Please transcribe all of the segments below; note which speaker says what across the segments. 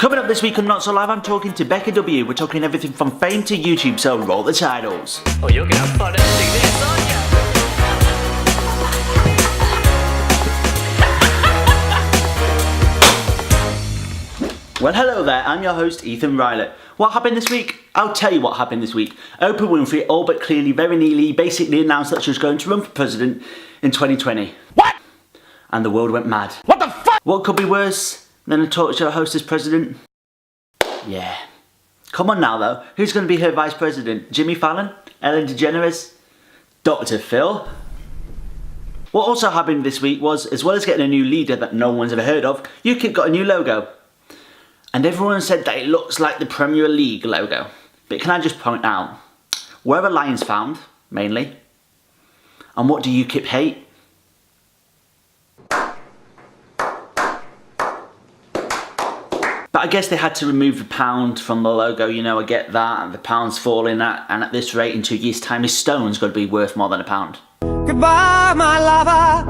Speaker 1: Coming up this week on NotSoLive, I'm talking to Becca W. We're talking everything from fame to YouTube, so roll the titles.
Speaker 2: Oh, you're gonna have fun editing this, aren't you?
Speaker 1: Well, hello there, I'm your host, Ethan Ryler. What happened this week? I'll tell you what happened this week. Oprah Winfrey, all but clearly, very nearly, basically announced that she was going to run for president in 2020.
Speaker 2: What?
Speaker 1: And the world went mad.
Speaker 2: What the fuck?
Speaker 1: What could be worse than a talk show host as president? Yeah. Come on now though, who's going to be her vice president? Jimmy Fallon? Ellen DeGeneres? Dr. Phil? What also happened this week was, as well as getting a new leader that no one's ever heard of, UKIP got a new logo. And everyone said that it looks like the Premier League logo. But can I just point out, where are lions found, mainly? And what do UKIP hate? But I guess they had to remove the pound from the logo, you know, I get that, and the pound's falling and at this rate in 2 years' time, his stone's got to be worth more than a pound.
Speaker 3: Goodbye, my lover.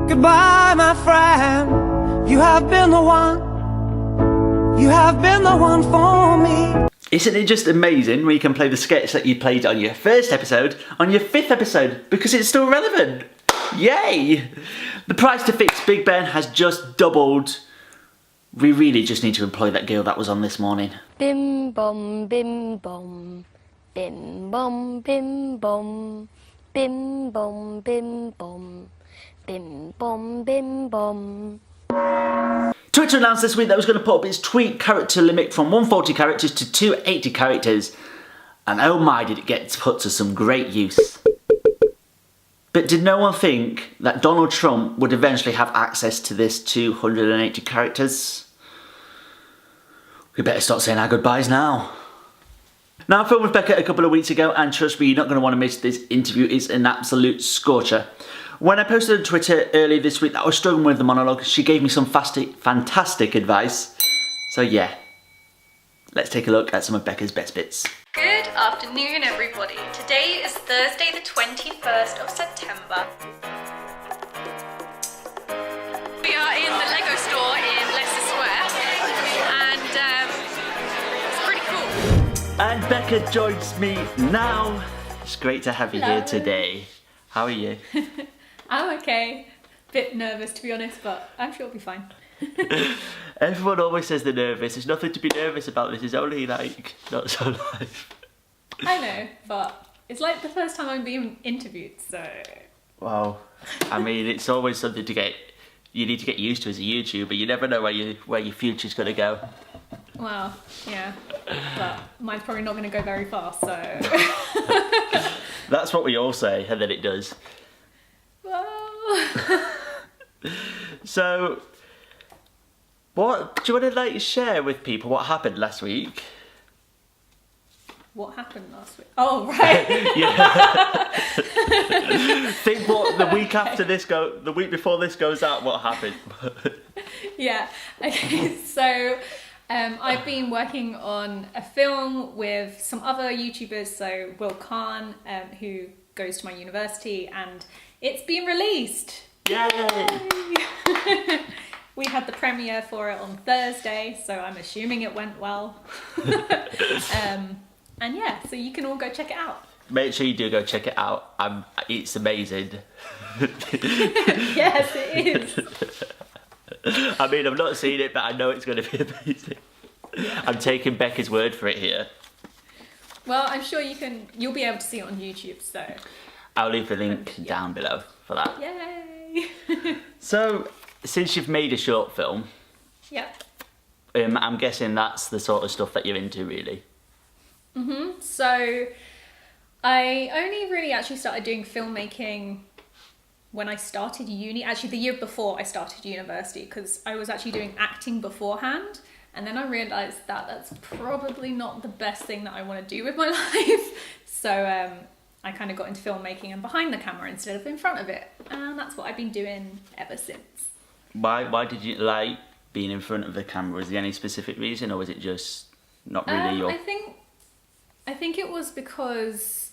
Speaker 3: Goodbye, my friend. You have been the one. You have been the one for me.
Speaker 1: Isn't it just amazing when you can play the sketch that you played on your first episode on your 5th episode because it's still relevant? Yay! The price to fix Big Ben has just doubled. We really just need to employ that girl that was on this morning.
Speaker 4: Bim bom bim bom, bim bom bim bom, bim bom bim bom, bim bom bim bom.
Speaker 1: Twitter announced this week that it was going to put up its tweet character limit from 140 characters to 280 characters. And oh my, did it get put to some great use. But did no one think that Donald Trump would eventually have access to this 280 characters? We better start saying our goodbyes now. Now, I filmed with Becca a couple of weeks ago, and trust me, you're not going to want to miss this interview. It's an absolute scorcher. When I posted on Twitter earlier this week that I was struggling with the monologue, she gave me some fantastic advice. So yeah, let's take a look at some of Becca's best bits.
Speaker 5: Good afternoon, everybody. Today is Thursday, the 21st of September. We are in the Lego store in Leicester Square, and it's pretty cool.
Speaker 1: And Becca joins me now. It's great to have you here today. How are you?
Speaker 5: I'm okay. Bit nervous, to be honest, but I'm sure it'll be fine.
Speaker 1: Everyone always says they're nervous. There's nothing to be nervous about. This is only like NotSoLive.
Speaker 5: I know, but it's like the first time I'm being interviewed, so...
Speaker 1: Wow. I mean, it's always something you need to get used to as a YouTuber. You never know where your future's going to go.
Speaker 5: Well, yeah, but mine's probably not going to go very fast, so...
Speaker 1: That's what we all say, and then it does.
Speaker 5: Well...
Speaker 1: So, do you want to like share with people what happened last week?
Speaker 5: What happened last week? Oh, right.
Speaker 1: Yeah. Think what the week after this the week before this goes out, what happened?
Speaker 5: Yeah. Okay. So, I've been working on a film with some other YouTubers. So Will Khan, who goes to my university, and it's been released.
Speaker 1: Yay!
Speaker 5: We had the premiere for it on Thursday, so I'm assuming it went well. And yeah, so you can all go check it out.
Speaker 1: Make sure you do go check it out. It's amazing.
Speaker 5: Yes, it is.
Speaker 1: I mean, I've not seen it, but I know it's going to be amazing.
Speaker 5: Yeah.
Speaker 1: I'm taking Becca's word for it here.
Speaker 5: Well, I'm sure you'll be able to see it on YouTube, so...
Speaker 1: I'll leave the link down below for that.
Speaker 5: Yay!
Speaker 1: So, since you've made a short film,
Speaker 5: Yep.
Speaker 1: I'm guessing that's the sort of stuff that you're into, really.
Speaker 5: So, I only really actually started doing filmmaking when I started uni. Actually, the year before I started university, because I was actually doing acting beforehand. And then I realised that that's probably not the best thing that I want to do with my life. So I kind of got into filmmaking and behind the camera instead of in front of it. And that's what I've been doing ever since.
Speaker 1: Why did you like being in front of the camera? Was there any specific reason, or was it just not really your...
Speaker 5: I think it was because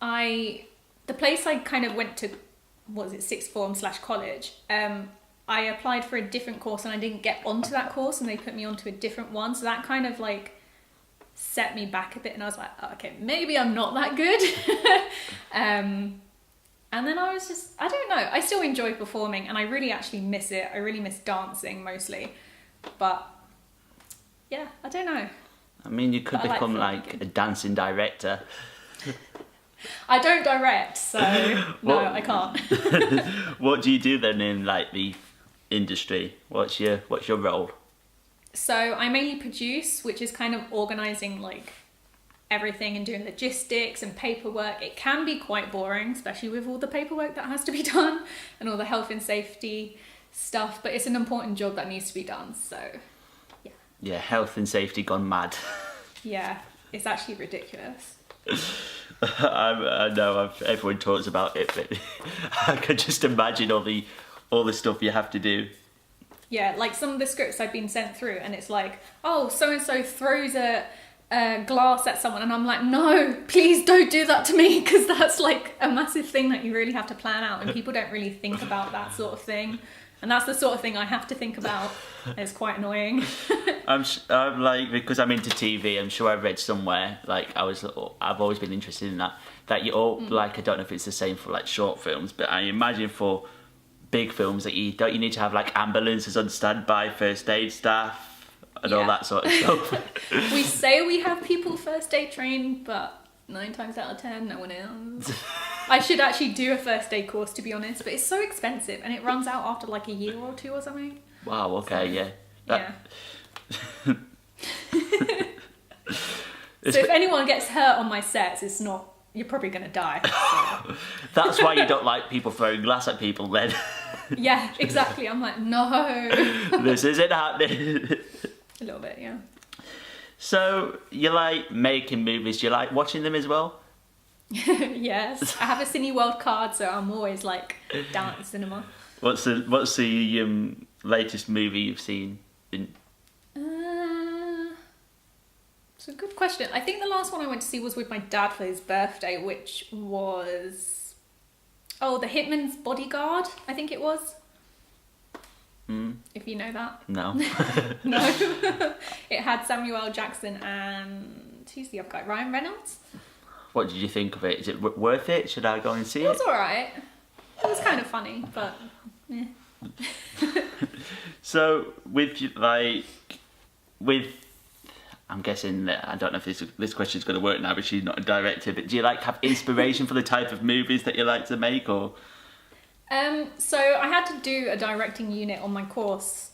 Speaker 5: the place I kind of went to, what was it, sixth form / college, I applied for a different course and I didn't get onto that course and they put me onto a different one. So that kind of like set me back a bit and I was like, oh, okay, maybe I'm not that good. And then I was just, I don't know, I still enjoy performing and I really actually miss it. I really miss dancing mostly. But yeah, I don't know.
Speaker 1: I mean, you could
Speaker 5: But I
Speaker 1: become
Speaker 5: like
Speaker 1: like a dancing director.
Speaker 5: I don't direct, so no,
Speaker 1: What-
Speaker 5: I can't.
Speaker 1: What do you do then in like the industry? What's your role?
Speaker 5: So I mainly produce, which is kind of organising like everything and doing logistics and paperwork. It can be quite boring, especially with all the paperwork that has to be done and all the health and safety stuff, but it's an important job that needs to be done, so
Speaker 1: Yeah, health and safety gone mad.
Speaker 5: yeah, it's actually ridiculous.
Speaker 1: I know everyone talks about it, but I can just imagine all the stuff you have to do.
Speaker 5: Yeah, like some of the scripts I've been sent through and it's like, oh, so-and-so throws a glass at someone and I'm like, no, please don't do that to me, because that's like a massive thing that you really have to plan out and people don't really think about that sort of thing. And that's the sort of thing I have to think about. It's quite annoying.
Speaker 1: I'm like, because I'm into TV, I'm sure I read somewhere, like I've always been interested in that you all, like, I don't know if it's the same for like short films, but I imagine for big films that you need to have like ambulances on standby, first aid staff and all
Speaker 5: Yeah.
Speaker 1: that sort of stuff.
Speaker 5: We say we have people first aid trained, but 9 times out of 10, no one is. I should actually do a first aid course, to be honest, but it's so expensive and it runs out after like a year or 2 or something.
Speaker 1: Wow, okay, yeah.
Speaker 5: Yeah. So if anyone gets hurt on my sets, it's not, you're probably going to die. So.
Speaker 1: That's why you don't like people throwing glass at people then.
Speaker 5: Yeah, exactly. I'm like, no.
Speaker 1: This isn't happening.
Speaker 5: A little bit, yeah.
Speaker 1: So, you like making movies, do you like watching them as well?
Speaker 5: Yes. I have a Cineworld card, so I'm always like down at the cinema.
Speaker 1: What's the latest movie you've seen?
Speaker 5: It's a good question. I think the last one I went to see was with my dad for his birthday, which was... Oh, The Hitman's Bodyguard, I think it was. If you know that.
Speaker 1: No.
Speaker 5: No. It had Samuel L. Jackson and... Who's the other guy? Ryan Reynolds?
Speaker 1: What did you think of it? Is it worth it? Should I go and see
Speaker 5: It
Speaker 1: it?
Speaker 5: was alright. It was kind of funny, but... Eh.
Speaker 1: So, I'm guessing that, I don't know if this question's going to work now, but she's not a director, but do you like have inspiration for the type of movies that you like to make, or?
Speaker 5: So I had to do a directing unit on my course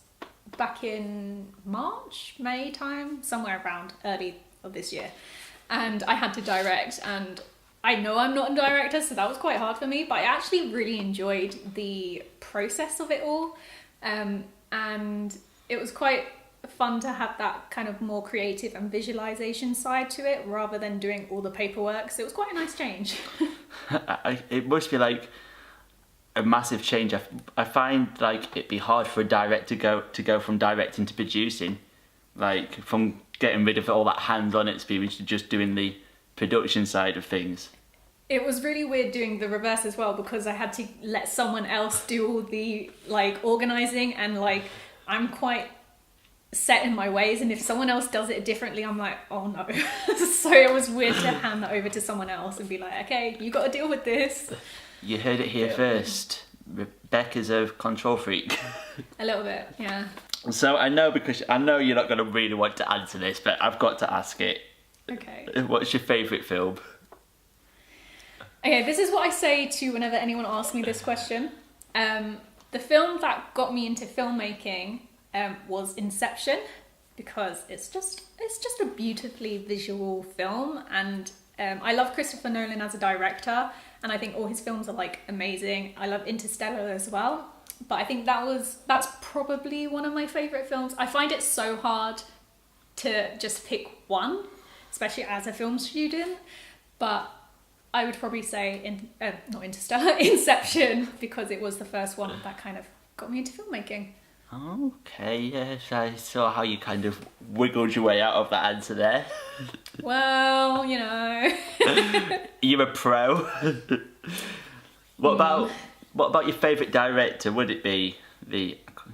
Speaker 5: back in May time, somewhere around early of this year. And I had to direct, and I know I'm not a director, so that was quite hard for me, but I actually really enjoyed the process of it all. And it was quite fun to have that kind of more creative and visualization side to it rather than doing all the paperwork. So it was quite a nice change.
Speaker 1: It must be like a massive change. I find like it'd be hard for a director to go from directing to producing, like from getting rid of all that hands-on experience to just doing the production side of things.
Speaker 5: It was really weird doing the reverse as well, because I had to let someone else do all the like organizing, and like I'm quite set in my ways, and if someone else does it differently, I'm like, oh no. So it was weird to hand that over to someone else and be like, okay, you got to deal with this.
Speaker 1: You heard it here first. Becca's a control freak.
Speaker 5: A little bit, yeah.
Speaker 1: So I know you're not going to really want to answer this, but I've got to ask it.
Speaker 5: Okay.
Speaker 1: What's your favourite film?
Speaker 5: Okay, this is what I say to whenever anyone asks me this question. The film that got me into filmmaking was Inception, because it's just a beautifully visual film, and I love Christopher Nolan as a director, and I think all his films are like amazing. I love Interstellar as well, but I think that's probably one of my favourite films. I find it so hard to just pick one, especially as a film student, but I would probably say not Interstellar, Inception, because it was the first one that kind of got me into filmmaking.
Speaker 1: Okay, yes, I saw how you kind of wiggled your way out of that answer there.
Speaker 5: Well, you know.
Speaker 1: You're a pro. What about your favourite director? Would it be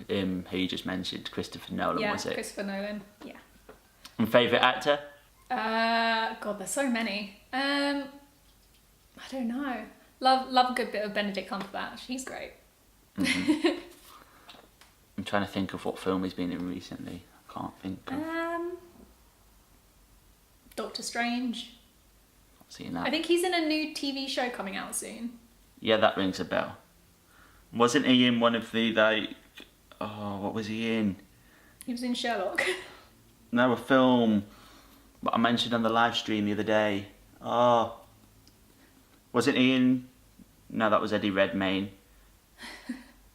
Speaker 1: who you just mentioned, Christopher Nolan,
Speaker 5: Yeah,
Speaker 1: was it?
Speaker 5: Christopher Nolan. Yeah.
Speaker 1: And favourite actor?
Speaker 5: God, there's so many. I don't know. Love a good bit of Benedict Cumberbatch. He's great.
Speaker 1: I'm trying to think of what film he's been in recently. I can't think of.
Speaker 5: Doctor Strange.
Speaker 1: Not seeing that.
Speaker 5: I think he's in a new TV show coming out soon.
Speaker 1: Yeah, that rings a bell. Wasn't he in one of the, like... Oh, what was he in?
Speaker 5: He was in Sherlock.
Speaker 1: No, a film that I mentioned on the live stream the other day. Oh. Wasn't he in... No, that was Eddie Redmayne.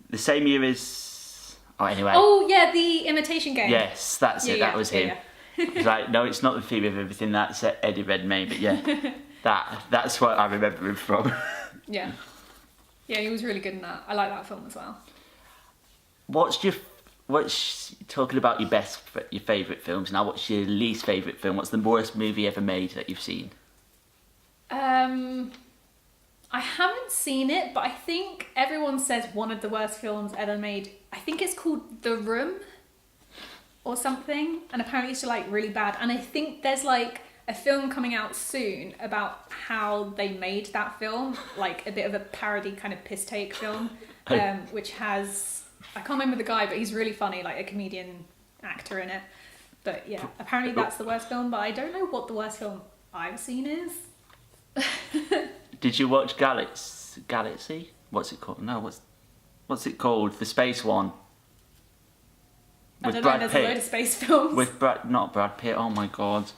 Speaker 1: The same year as... Oh, anyway.
Speaker 5: Oh, yeah, The Imitation Game.
Speaker 1: Yes, that's it. That was him.
Speaker 5: Yeah.
Speaker 1: It's like, no, it's not the theory of everything. That's Eddie Redmayne. But yeah, that's what I remember him from.
Speaker 5: Yeah. Yeah, he was really good in that. I like that film as well.
Speaker 1: What's talking about your favourite films now? What's your least favourite film? What's the worst movie ever made that you've seen?
Speaker 5: I haven't seen it, but I think everyone says one of the worst films ever made. I think it's called The Room or something, and apparently it's like really bad. And I think there's like a film coming out soon about how they made that film, like a bit of a parody kind of piss take film, which has, I can't remember the guy, but he's really funny, like a comedian actor in it. But yeah, apparently that's the worst film, but I don't know what the worst film I've seen is.
Speaker 1: Did you watch Galaxy? What's it called? No, what's it called? The space one.
Speaker 5: I don't know, there's a load of space films.
Speaker 1: With not Brad Pitt, oh my god.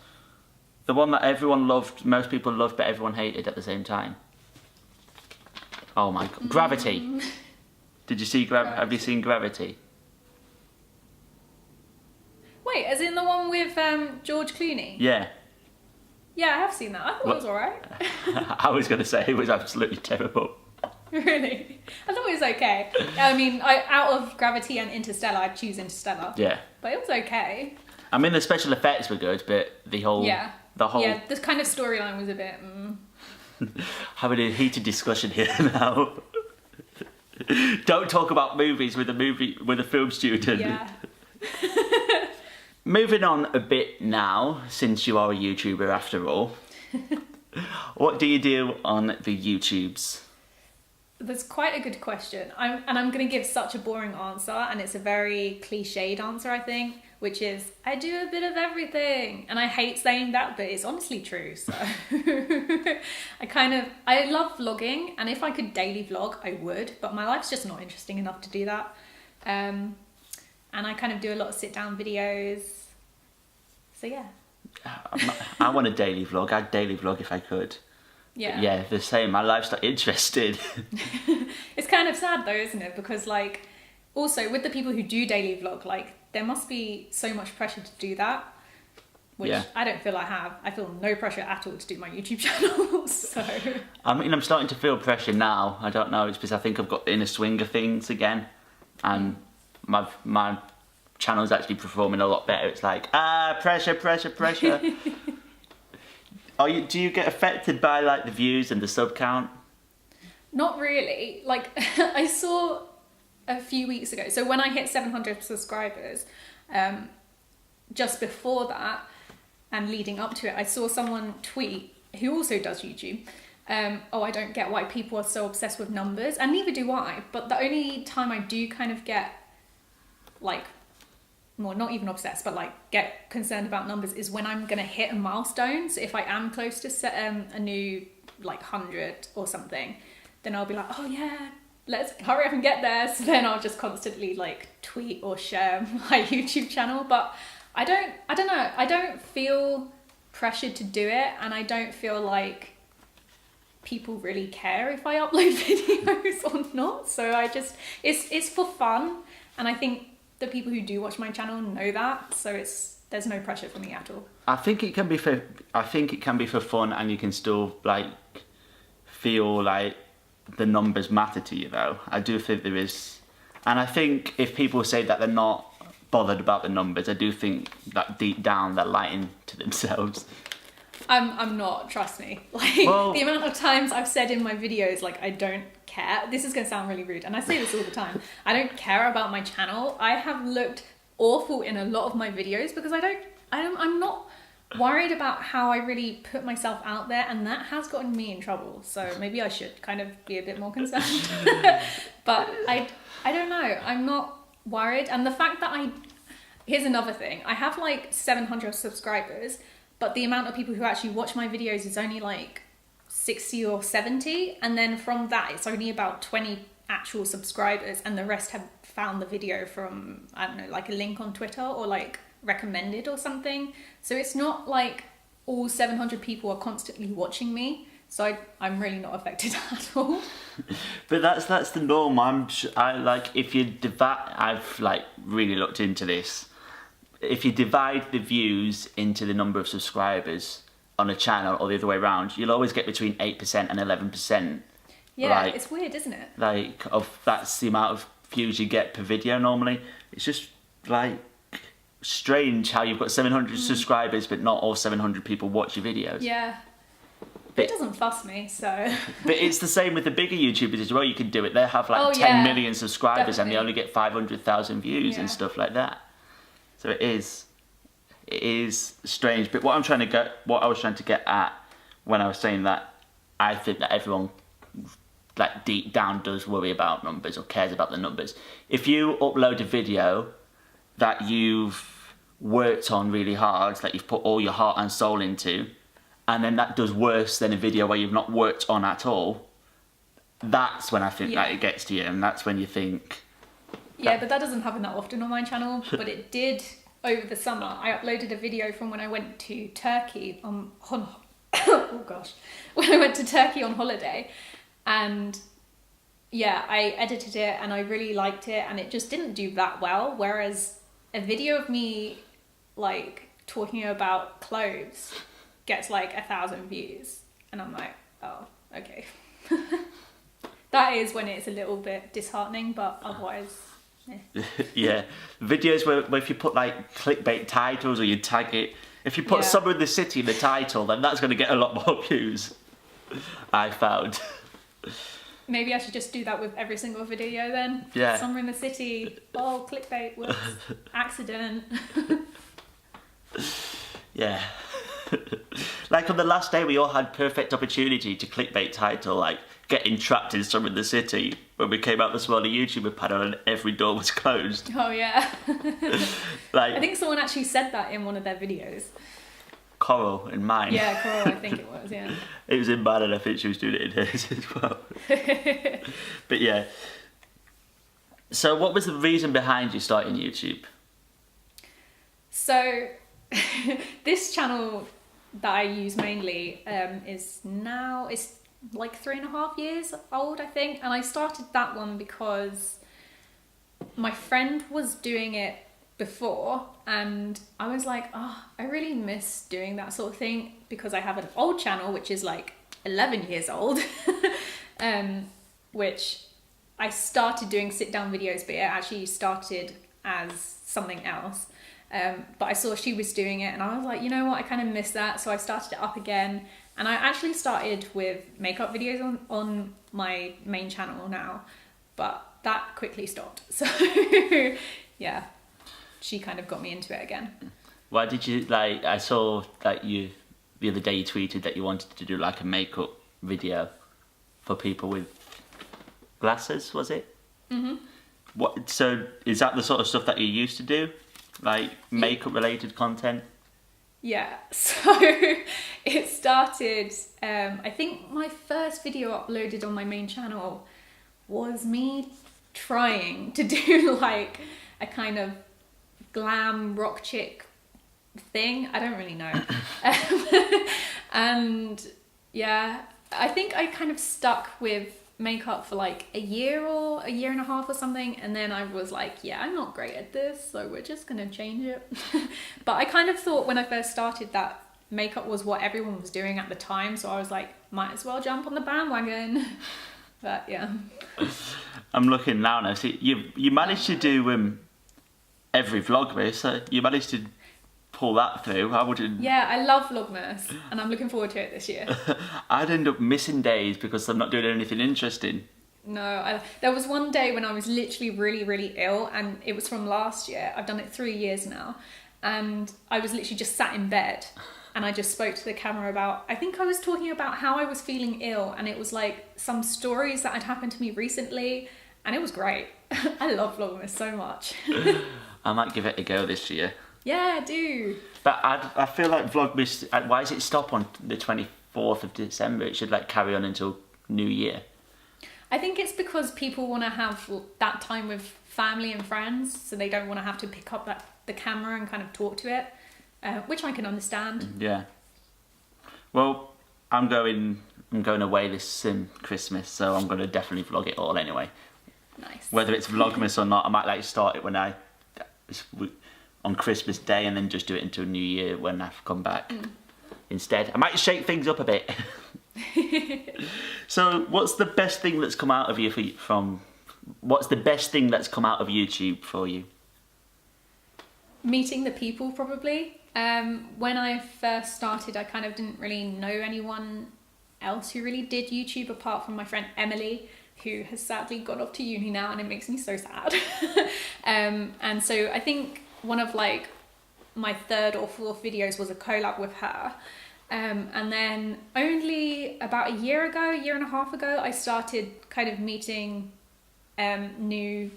Speaker 1: The one that everyone loved, most people loved, but everyone hated at the same time. Oh my god. Gravity. Did you see Have you seen Gravity?
Speaker 5: Wait, as in the one with George Clooney?
Speaker 1: Yeah.
Speaker 5: Yeah, I have seen that. I thought it was alright.
Speaker 1: I was going to say it was absolutely terrible.
Speaker 5: Really? I thought it was okay. I mean, out of Gravity and Interstellar, I'd choose Interstellar.
Speaker 1: Yeah.
Speaker 5: But it was okay.
Speaker 1: I mean, the special effects were good, but the whole...
Speaker 5: Yeah, this kind of storyline was a bit...
Speaker 1: Having a heated discussion here now. Don't talk about movies with a film student.
Speaker 5: Yeah.
Speaker 1: Moving on a bit now, since you are a YouTuber after all. What do you do on the YouTubes?
Speaker 5: That's quite a good question. I'm going to give such a boring answer, and it's a very cliched answer, I think, which is, I do a bit of everything. And I hate saying that, but it's honestly true. So I love vlogging, and if I could daily vlog, I would, but my life's just not interesting enough to do that. And I kind of do a lot of sit-down videos. So yeah.
Speaker 1: I want a daily vlog. I'd daily vlog if I could.
Speaker 5: Yeah.
Speaker 1: But yeah, the same. My life's not interested.
Speaker 5: It's kind of sad though, isn't it? Because like, also with the people who do daily vlog, like there must be so much pressure to do that, which I don't feel I have. I feel no pressure at all to do my YouTube channel. So.
Speaker 1: I mean, I'm starting to feel pressure now. I don't know. It's because I think I've got in a swing of things again, and my channel's actually performing a lot better. It's like, pressure. Do you get affected by like the views and the sub count?
Speaker 5: Not really. Like I saw a few weeks ago, so when I hit 700 subscribers, just before that and leading up to it, I saw someone tweet, who also does YouTube, I don't get why people are so obsessed with numbers, and neither do I, but the only time I do kind of get like, well, not even obsessed, but like get concerned about numbers is when I'm gonna hit a milestone. So if I am close to a new like 100 or something, then I'll be like, oh yeah, let's hurry up and get there. So then I'll just constantly like tweet or share my YouTube channel. But I don't know, I don't feel pressured to do it, and I don't feel like people really care if I upload videos or not. So I just, it's for fun, and I think the people who do watch my channel know that, so there's no pressure for me at all. I think it can be for fun, and you can still like feel like the numbers matter to you though. I do think there is, and I think if people say that they're not bothered about the numbers, I do think that deep down they're lying to themselves. I'm not, trust me. Like,
Speaker 1: Well-
Speaker 5: the amount of times I've said in my videos, like, I don't care. This is going to sound really rude, and I say this all the time. I don't care about my channel. I have looked awful in a lot of my videos because I'm not worried about how I really put myself out there, and that has gotten me in trouble. So maybe I should kind of be a bit more concerned. But I don't know. I'm not worried. And the fact that here's another thing. I have like 700 subscribers, but the amount of people who actually watch my videos is only like 60 or 70. And then from that, it's only about 20 actual subscribers, and the rest have found the video from, I don't know, like a link on Twitter or like recommended or something. So it's not like all 700 people are constantly watching me. So I'm really not affected at all.
Speaker 1: But that's the norm. I like, if you divide, I've like really looked into this. If you divide the views into the number of subscribers on a channel or the other way around, you'll always get between 8% and 11%.
Speaker 5: Yeah,
Speaker 1: like,
Speaker 5: it's weird, isn't it?
Speaker 1: Like, that's the amount of views you get per video normally. It's just like strange how you've got 700 subscribers but not all 700 people watch your videos.
Speaker 5: Yeah.
Speaker 1: But-
Speaker 5: It doesn't fuss me, so...
Speaker 1: But it's the same with the bigger YouTubers as well. You can do it. They have like
Speaker 5: Oh,
Speaker 1: 10
Speaker 5: yeah.
Speaker 1: million subscribers and they
Speaker 5: Definitely.
Speaker 1: only get 500,000 views
Speaker 5: Yeah.
Speaker 1: and stuff like that. So it is strange. But what I was trying to get at when I was saying that, I think that everyone like deep down does worry about numbers or cares about the numbers. If you upload a video that you've worked on really hard, that you've put all your heart and soul into, and then that does worse than a video where you've not worked on at all, that's when I think that
Speaker 5: Yeah.
Speaker 1: it gets to you, and that's when you think...
Speaker 5: Yeah, but that doesn't happen that often on my channel, but it did over the summer. I uploaded a video from when I went to Turkey on oh gosh, when I went to Turkey on holiday, and yeah, I edited it and I really liked it, and it just didn't do that well, whereas a video of me like talking about clothes gets like 1,000 views, and I'm like, oh, okay. That is when it's a little bit disheartening, but otherwise,
Speaker 1: Yeah, videos where if you put like clickbait titles or you tag it, if you put
Speaker 5: Yeah.
Speaker 1: Summer in the City in the title, then that's going to get a lot more views, I found.
Speaker 5: maybe I should just do that with every single video then.
Speaker 1: Yeah.
Speaker 5: Summer in the city, oh, clickbait, whoops, accident.
Speaker 1: Yeah. Like on the last day, we all had perfect opportunity to clickbait title, like getting trapped in Summer in the City, when we came out the smaller YouTuber panel and every door was closed.
Speaker 5: Oh yeah.
Speaker 1: Like
Speaker 5: I think someone actually said that in one of their videos.
Speaker 1: Coral in mine.
Speaker 5: Yeah, Coral, I think it was, yeah.
Speaker 1: It was in mine and I think she was doing it in hers as well. But yeah. So what was the reason behind you starting YouTube?
Speaker 5: So, this channel that I use mainly is now, it's like 3.5 years old, I think. And I started that one because my friend was doing it before, and I was like, oh, I really miss doing that sort of thing, because I have an old channel which is like 11 years old, which I started doing sit down videos, but it actually started as something else. But I saw she was doing it and I was like, you know what, I kind of miss that. So I started it up again, and I actually started with makeup videos on my main channel now, but that quickly stopped. So yeah, she kind of got me into it again.
Speaker 1: Why did you, like, I saw that you, the other day you tweeted that you wanted to do like a makeup video for people with glasses, was it? Mm-hmm. What, so is that the sort of stuff that you used to do? Like makeup related content?
Speaker 5: Yeah, so it started, I think my first video uploaded on my main channel was me trying to do like a kind of glam rock chick thing. I don't really know. And yeah, I think I kind of stuck with makeup for like a year or a year and a half or something, and then I was like, yeah, I'm not great at this, so we're just gonna change it. But I kind of thought when I first started that makeup was what everyone was doing at the time, so I was like, might as well jump on the bandwagon. But yeah,
Speaker 1: I'm looking now and I see you managed to do every vlogmas. So you managed to pull that through. I wouldn't.
Speaker 5: Yeah, I love Vlogmas, and I'm looking forward to it this year.
Speaker 1: I'd end up missing days because I'm not doing anything interesting.
Speaker 5: No, there was one day when I was literally really, really ill, and it was from last year. I've done it 3 years now, and I was literally just sat in bed, and I just spoke to the camera about, I think I was talking about how I was feeling ill, and it was like some stories that had happened to me recently, and it was great. I love Vlogmas so much.
Speaker 1: I might give it a go this year.
Speaker 5: Yeah, do.
Speaker 1: But I feel like Vlogmas, why does it stop on the 24th of December? It should like carry on until New Year.
Speaker 5: I think it's because people want to have that time with family and friends, so they don't want to have to pick up the camera and kind of talk to it, which I can understand.
Speaker 1: Yeah. Well, I'm going away this Christmas, so I'm going to definitely vlog it all anyway.
Speaker 5: Nice.
Speaker 1: Whether it's Vlogmas or not, I might like start it when on Christmas Day and then just do it until New Year when I've come back. Instead, I might shake things up a bit. So, what's the best thing that's come out of you what's the best thing that's come out of YouTube for you?
Speaker 5: Meeting the people, probably. When I first started, I kind of didn't really know anyone else who really did YouTube apart from my friend Emily, who has sadly gone off to uni now, and it makes me so sad. And so I think one of like my third or fourth videos was a collab with her. And then only about a year and a half ago, I started kind of meeting new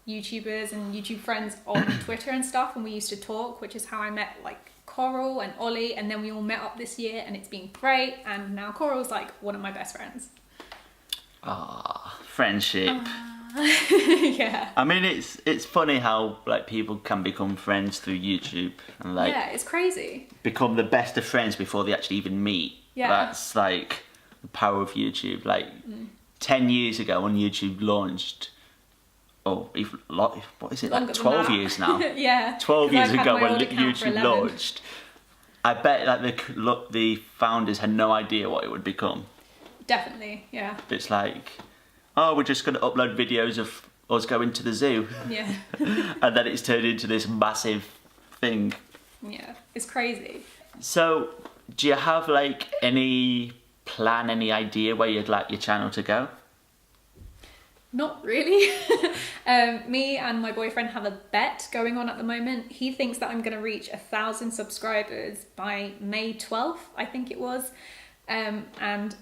Speaker 5: YouTubers and YouTube friends on Twitter and stuff, and we used to talk, which is how I met like Coral and Ollie, and then we all met up this year, and it's been great, and now Coral's like one of my best friends.
Speaker 1: Ah, friendship.
Speaker 5: Yeah.
Speaker 1: I mean, it's funny how like people can become friends through YouTube and like
Speaker 5: Yeah, it's crazy.
Speaker 1: become the best of friends before they actually even meet.
Speaker 5: Yeah.
Speaker 1: That's like the power of YouTube. Like 10 years ago when YouTube launched, what is it,
Speaker 5: Longer
Speaker 1: like
Speaker 5: than
Speaker 1: 12
Speaker 5: that.
Speaker 1: years now?
Speaker 5: Yeah.
Speaker 1: 12
Speaker 5: 'Cause
Speaker 1: years
Speaker 5: I've had
Speaker 1: ago
Speaker 5: my
Speaker 1: when
Speaker 5: old account for
Speaker 1: YouTube
Speaker 5: 11.
Speaker 1: launched, I bet like the founders had no idea what it would become.
Speaker 5: Definitely, yeah.
Speaker 1: It's like, oh, we're just going to upload videos of us going to the zoo.
Speaker 5: Yeah.
Speaker 1: And then it's turned into this massive thing.
Speaker 5: Yeah, it's crazy.
Speaker 1: So, do you have like any plan, any idea where you'd like your channel to go?
Speaker 5: Not really. Me and my boyfriend have a bet going on at the moment. He thinks that I'm going to reach 1,000 subscribers by May 12th, I think it was. And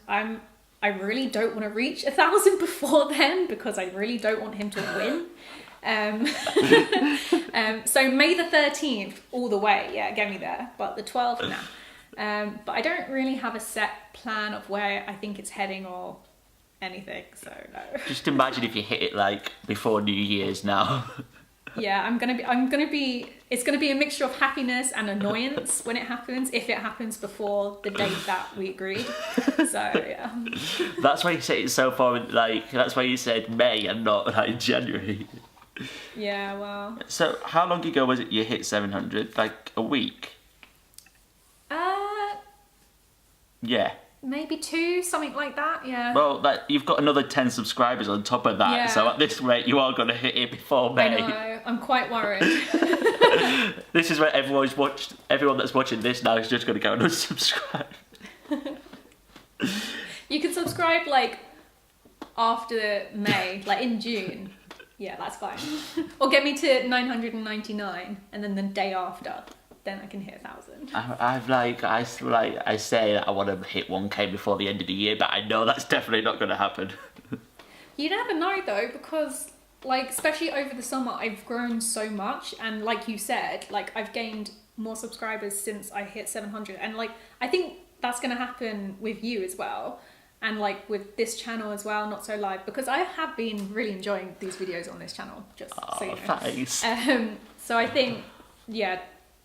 Speaker 5: I really don't want to reach 1,000 before then because I really don't want him to win. So May the 13th, all the way, yeah, get me there. But the 12th, nah. But I don't really have a set plan of where I think it's heading or anything, so no.
Speaker 1: Just imagine if you hit it like before New Year's now.
Speaker 5: Yeah, it's gonna be a mixture of happiness and annoyance when it happens, if it happens before the date that we agreed. So yeah.
Speaker 1: That's why you say it so far, like, that's why you said May and not like January.
Speaker 5: Yeah, well.
Speaker 1: So how long ago was it you hit 700? Like a week? Yeah.
Speaker 5: Maybe 2, something like that, yeah.
Speaker 1: Well, like, you've got another 10 subscribers on top of that,
Speaker 5: Yeah.
Speaker 1: so at this rate you are going to hit it before May.
Speaker 5: I know, I'm quite worried.
Speaker 1: This is where everyone that's watching this now is just going to go and unsubscribe.
Speaker 5: You can subscribe like after May, like in June. Yeah, that's fine. Or get me to 999 and then the day after. Then I can hit 1,000.
Speaker 1: I say that I want to hit 1K before the end of the year, but I know that's definitely not going to happen.
Speaker 5: You never know though, because like especially over the summer, I've grown so much, and like you said, like I've gained more subscribers since I hit 700, and like I think that's going to happen with you as well, and like with this channel as well, NotSoLive, because I have been really enjoying these videos on this channel. Just so you know.
Speaker 1: Thanks.
Speaker 5: So I think, yeah.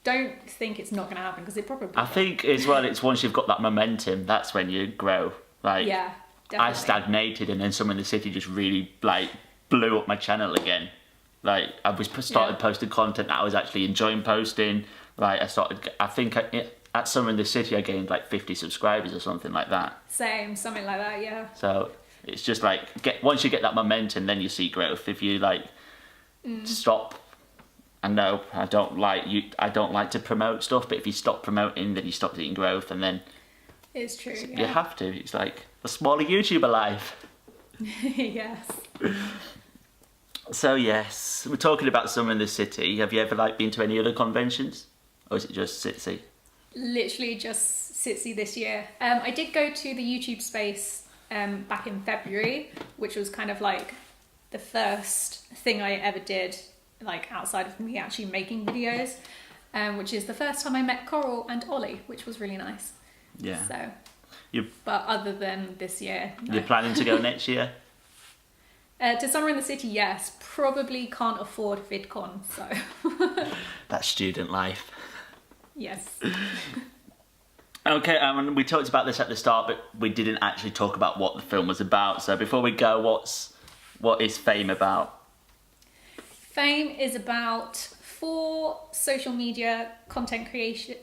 Speaker 5: Don't think it's not going to happen because it probably
Speaker 1: I think as well, it's once you've got that momentum, that's when you grow. Like,
Speaker 5: yeah, definitely.
Speaker 1: I stagnated, and then Summer in the City just really like blew up my channel again. Like I started posting content that I was actually enjoying posting. Like I think at Summer in the City I gained like 50 subscribers or something like that.
Speaker 5: Same, something like that, yeah.
Speaker 1: So it's just like once you get that momentum, then you see growth. If you like stop I know I don't like you. I don't like to promote stuff, but if you stop promoting, then you stop seeing growth, and then
Speaker 5: It's true.
Speaker 1: you
Speaker 5: Yeah.
Speaker 1: have to. It's like the smaller YouTuber life.
Speaker 5: Yes.
Speaker 1: So yes, we're talking about summer in the city. Have you ever been to any other conventions, or is it just Sitsy?
Speaker 5: Literally just Sitsy this year. I did go to the YouTube space back in February, which was kind of like the first thing I ever did, like outside of me actually making videos, which is the first time I met Coral and Ollie, which was really nice.
Speaker 1: Yeah.
Speaker 5: So,
Speaker 1: You
Speaker 5: but other than this year, no.
Speaker 1: You're planning to go next year?
Speaker 5: To Summer in the City, yes. Probably can't afford VidCon, so
Speaker 1: That's student life.
Speaker 5: yes.
Speaker 1: Okay, we talked about this at the start, but we didn't actually talk about what the film was about. So before we go, what is Fame about?
Speaker 5: Fame is about 4 social media content creation.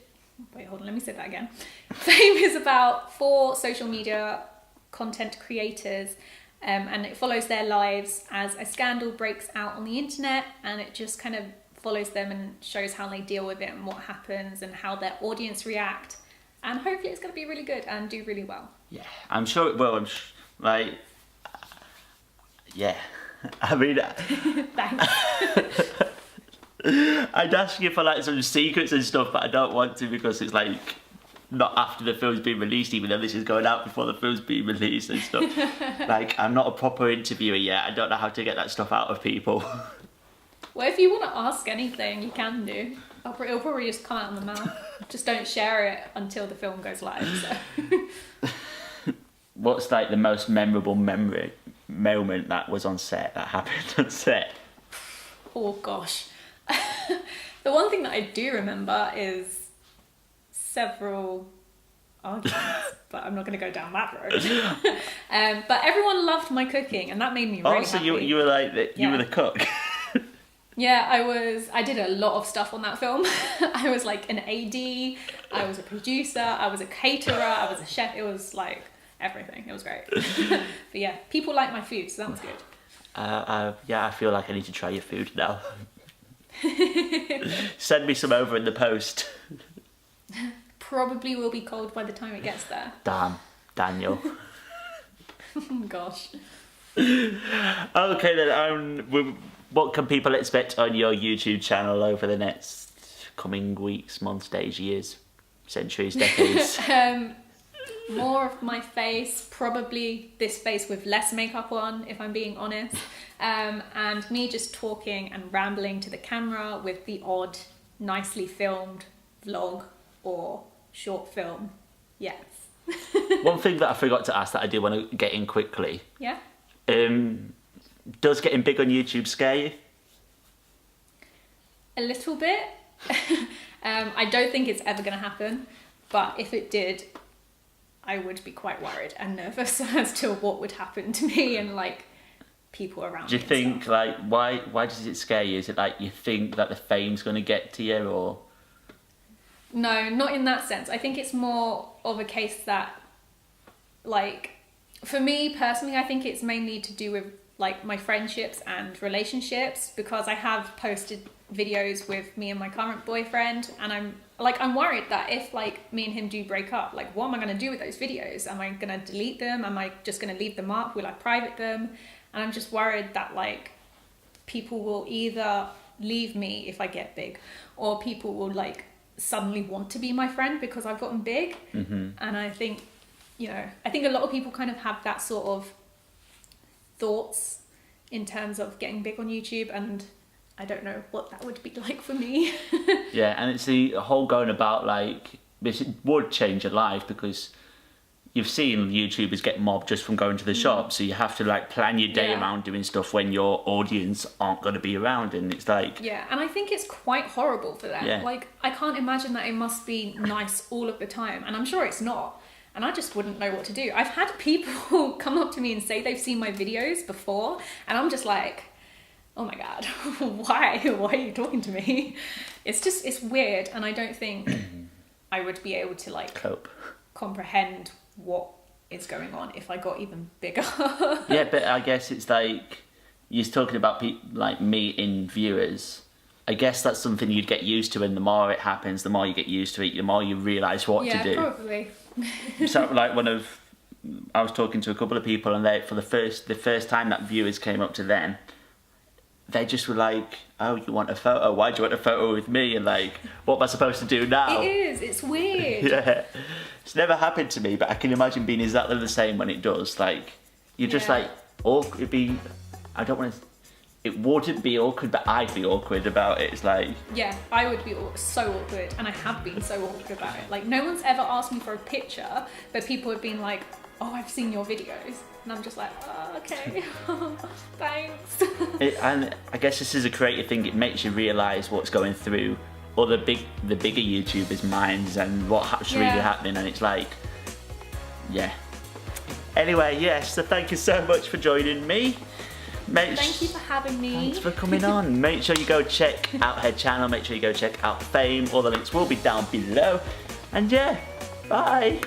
Speaker 5: Wait, hold on, let me say that again. Fame is about 4 social media content creators, and it follows their lives as a scandal breaks out on the internet, and it just kind of follows them and shows how they deal with it and what happens and how their audience react. And hopefully it's going to be really good and do really well.
Speaker 1: Yeah, I'm sure it will. Yeah. I mean,
Speaker 5: Thanks.
Speaker 1: I'd ask you for some secrets and stuff, but I don't want to because it's not after the film's been released, even though this is going out before the film's been released and stuff. I'm not a proper interviewer yet. I don't know how to get that stuff out of people.
Speaker 5: Well, if you want to ask anything, you can do. It'll probably just come out of the mouth. Just don't share it until the film goes live. So.
Speaker 1: What's the most memorable moment that was on set, that happened on set?
Speaker 5: Oh gosh. The one thing that I do remember is several arguments, but I'm not going to go down that road. But everyone loved my cooking, and that made me really
Speaker 1: so
Speaker 5: happy.
Speaker 1: you were you were the cook.
Speaker 5: Yeah, I did a lot of stuff on that film. I was an AD, I was a producer, I was a caterer, I was a chef. It was everything. It was great. But yeah, people like my food, so that was good.
Speaker 1: Yeah, I feel like I need to try your food now. Send me some over in the post.
Speaker 5: Probably will be cold by the time it gets there.
Speaker 1: Damn, Daniel.
Speaker 5: Gosh.
Speaker 1: Okay then, what can people expect on your YouTube channel over the next coming weeks, months, days, years, centuries, decades?
Speaker 5: More of my face, probably this face with less makeup on, if I'm being honest. And me just talking and rambling to the camera with the odd, nicely filmed vlog or short film. Yes.
Speaker 1: One thing that I forgot to ask that I do want to get in quickly.
Speaker 5: Yeah?
Speaker 1: Does getting big on YouTube scare you?
Speaker 5: A little bit. I don't think it's ever going to happen, but if it did, I would be quite worried and nervous as to what would happen to me and people around me.
Speaker 1: Do you think why does it scare you? Is it you think that the fame's going to get to you, or?
Speaker 5: No, not in that sense. I think it's more of a case that for me personally, I think it's mainly to do with my friendships and relationships, because I have posted videos with me and my current boyfriend, and I'm worried that if me and him do break up, what am I going to do with those videos? Am I going to delete them? Am I just going to leave them up? Will I private them? And I'm just worried that people will either leave me if I get big, or people will suddenly want to be my friend because I've gotten big. Mm-hmm. And I think a lot of people kind of have that sort of thoughts in terms of getting big on YouTube, and I don't know what that would be like for me.
Speaker 1: Yeah, and it's the whole going about this would change your life, because you've seen YouTubers get mobbed just from going to the shop, so you have to plan your day around doing stuff when your audience aren't going to be around, and it's
Speaker 5: yeah, and I think it's quite horrible for them.
Speaker 1: Yeah.
Speaker 5: I can't imagine that it must be nice all of the time, and I'm sure it's not. And I just wouldn't know what to do. I've had people come up to me and say they've seen my videos before, and I'm just oh my God, why are you talking to me? It's weird, and I don't think I would be able to
Speaker 1: cope,
Speaker 5: comprehend what is going on if I got even bigger.
Speaker 1: Yeah, but I guess it's you're talking about me in viewers. I guess that's something you'd get used to, and the more it happens, the more you get used to it, the more you realise what to do.
Speaker 5: Yeah, probably.
Speaker 1: So like I was talking to a couple of people, and they, for the first time that viewers came up to them, they just were like, "Oh, you want a photo? Why do you want a photo with me?" And like, what am I supposed to do now?
Speaker 5: It is. It's weird.
Speaker 1: Yeah, it's never happened to me, but I can imagine being exactly the same when it does. Like, you're just like, it'd be. I don't want to. It wouldn't be awkward, but I'd be awkward about it. It's like,
Speaker 5: yeah, I would be so awkward, and I have been so awkward about it. Like, no one's ever asked me for a picture, but people have been like, "Oh, I've seen your videos," and I'm just like, "Oh, okay, thanks."
Speaker 1: And I guess this is a creative thing. It makes you realise what's going through other bigger YouTubers' minds and what's really happening, and it's like, yeah. Anyway, yes. So thank you so much for joining me.
Speaker 5: Thank you for having me.
Speaker 1: Thanks for coming on. Make sure you go check out her channel. Make sure you go check out Fame. All the links will be down below. And yeah, bye.